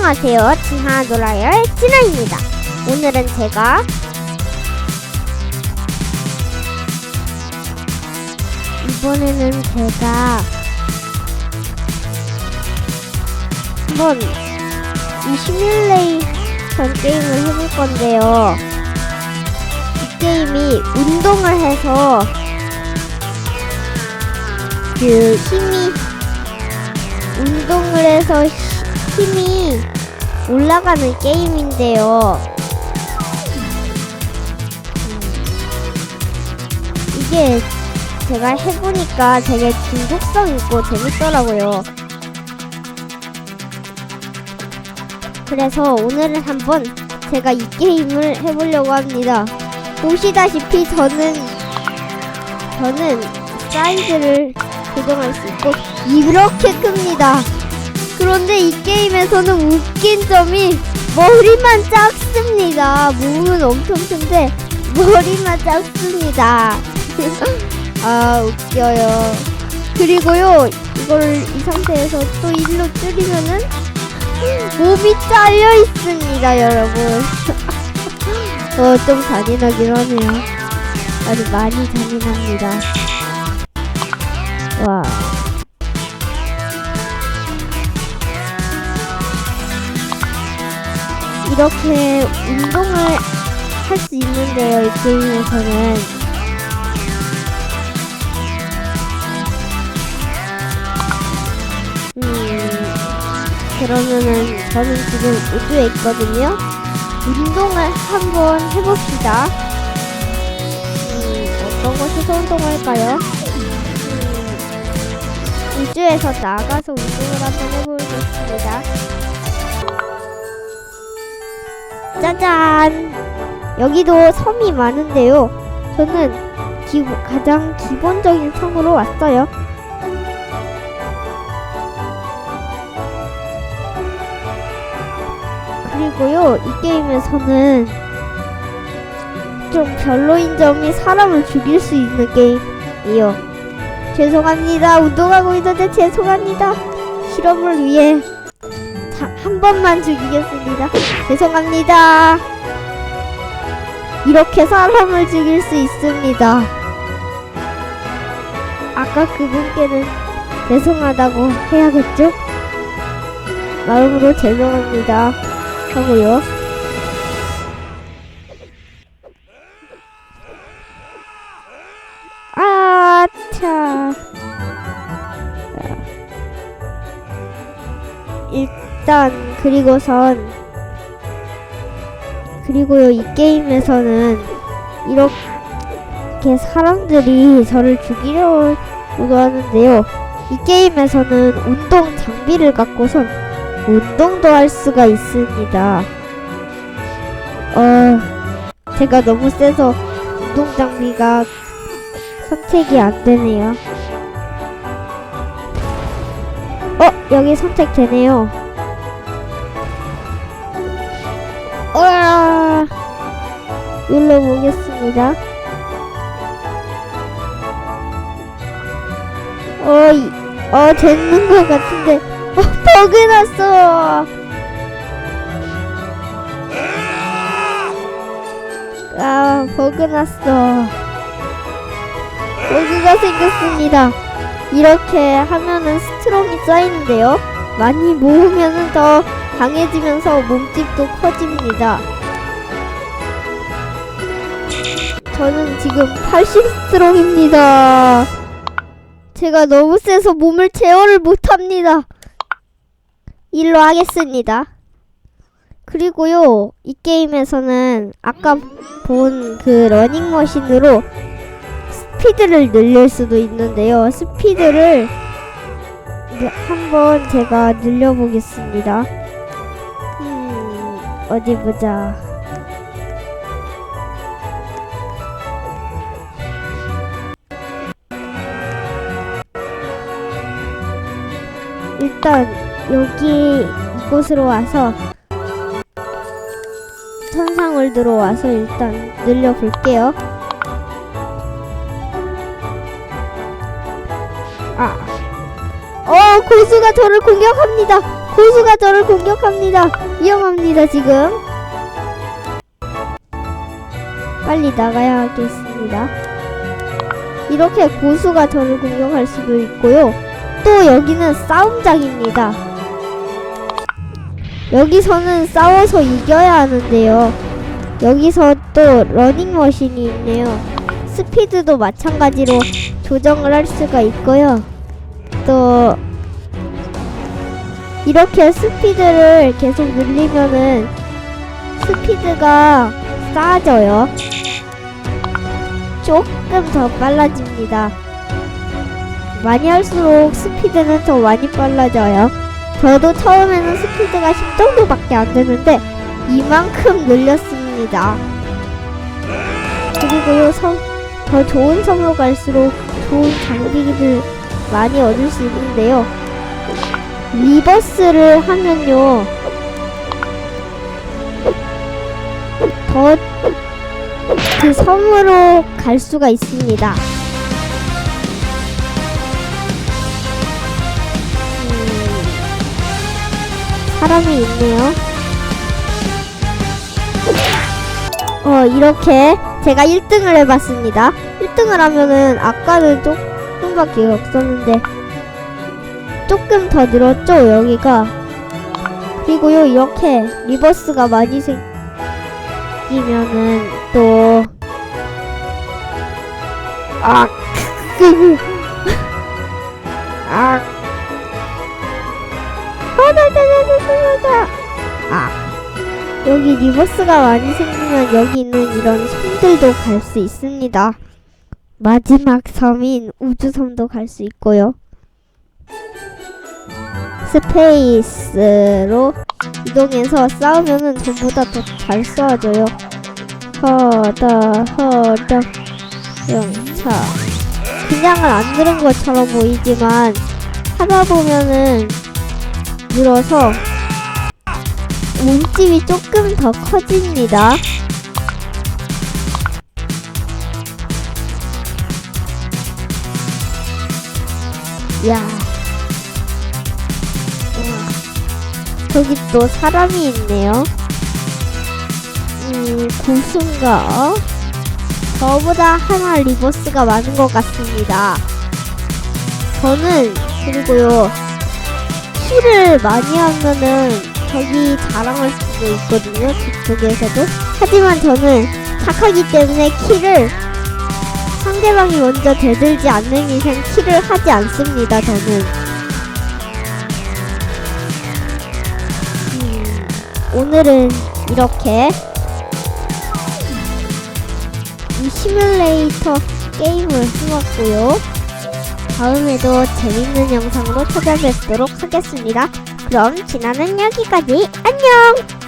안녕하세요. 진하노라의 진하입니다. 오늘은 제가 한번 이 시뮬레이션 게임을 해볼 건데요. 이 게임이 운동을 해서 운동을 해서 힘이 올라가는 게임인데요. 이게 제가 해보니까 되게 중독성 있고 재밌더라고요. 그래서 오늘은 한번 제가 이 게임을 해보려고 합니다. 보시다시피 저는 사이즈를 조정할 수 있고 이렇게 큽니다. 그런데 이 게임에서는 웃긴 점이 머리만 작습니다. 몸은 엄청 큰데 머리만 작습니다. 아, 웃겨요. 그리고요, 이 상태에서 또 일로 줄이면은 몸이 잘려 있습니다, 여러분. 좀 잔인하긴 하네요. 아주 많이 잔인합니다. 와. 이렇게 운동을 할 수 있는데요, 이 게임에서는. 그러면은 저는 지금 우주에 있거든요. 운동을 한번 해봅시다. 어떤 곳에서 운동할까요? 우주에서 나가서 운동을 한번 해보겠습니다. 짜잔! 여기도 섬이 많은데요. 저는 가장 기본적인 섬으로 왔어요. 그리고요, 이 게임에서는 좀 별로인 점이 사람을 죽일 수 있는 게임이에요. 죄송합니다. 운동하고 있는데 죄송합니다. 실험을 위해 한 번만 죽이겠습니다. 죄송합니다. 이렇게 사람을 죽일 수 있습니다. 아까 그분께는 죄송하다고 해야겠죠? 마음으로 죄송합니다 하고요. 차. 일단 그리고요, 이 게임에서는 이렇게 사람들이 저를 죽이려고 하는데요. 이 게임에서는 운동 장비를 갖고선 운동도 할 수가 있습니다. 제가 너무 세서 운동 장비가 선택이 안 되네요. 여기 선택되네요. 눌러보겠습니다. 되는 것 같은데, 버그 났어! 버그 났어. 버그가 생겼습니다. 이렇게 하면은 스트롱이 쌓이는데요. 많이 모으면은 더 강해지면서 몸집도 커집니다. 저는 지금 80 스트롱입니다. 제가 너무 세서 몸을 제어를 못합니다. 일로 하겠습니다. 그리고요, 이 게임에서는 아까 본 그 러닝머신으로 스피드를 늘릴 수도 있는데요. 스피드를 한번 제가 늘려보겠습니다. 어디 보자. 일단 이곳으로 와서 천상월드로 와서 일단 늘려볼게요. 고수가 저를 공격합니다. 고수가 저를 공격합니다. 위험합니다 지금. 빨리 나가야 하겠습니다. 이렇게 고수가 저를 공격할 수도 있고요. 또 여기는 싸움장입니다. 여기서는 싸워서 이겨야 하는데요. 여기서 또 러닝머신이 있네요. 스피드도 마찬가지로 조정을 할 수가 있고요. 또 이렇게 스피드를 계속 늘리면은 스피드가 쌓아져요. 조금 더 빨라집니다. 많이 할수록 스피드는 더 많이 빨라져요. 저도 처음에는 스피드가 10 정도밖에 안 되는데 이만큼 늘렸습니다. 그리고요, 더 좋은 섬으로 갈수록 좋은 장비를 많이 얻을 수 있는데요. 리버스를 하면요, 더 그 섬으로 갈 수가 있습니다. 사람이 있네요. 이렇게 제가 1등을 해봤습니다. 1등을 하면은 아까는 조금밖에 없었는데 조금 더 늘었죠, 여기가. 그리고요, 이렇게 리버스가 많이 생기면은 또 여기 리버스가 많이 생기면 여기 있는 이런 섬들도 갈 수 있습니다. 마지막 섬인 우주섬도 갈 수 있고요. 스페이스로 이동해서 싸우면은 전부 다 더 잘 쏘아줘요. 허더 영차. 그냥은 안 들은 것처럼 보이지만 하다 보면은 늘어서 몸집이 조금 더 커집니다. 야, 저기 또 사람이 있네요. 고수인가? 저보다 하나 리버스가 많은 것 같습니다. 저는 그리고요, 키를 많이 하면은 저기 자랑할 수도 있거든요, 저쪽에서도. 하지만 저는 착하기 때문에 키를 상대방이 먼저 대들지 않는 이상 키를 하지 않습니다, 저는. 오늘은 이렇게 이 시뮬레이터 게임을 해봤고요. 다음에도 재밌는 영상으로 찾아뵙도록 하겠습니다. 그럼 진화는 여기까지. 안녕!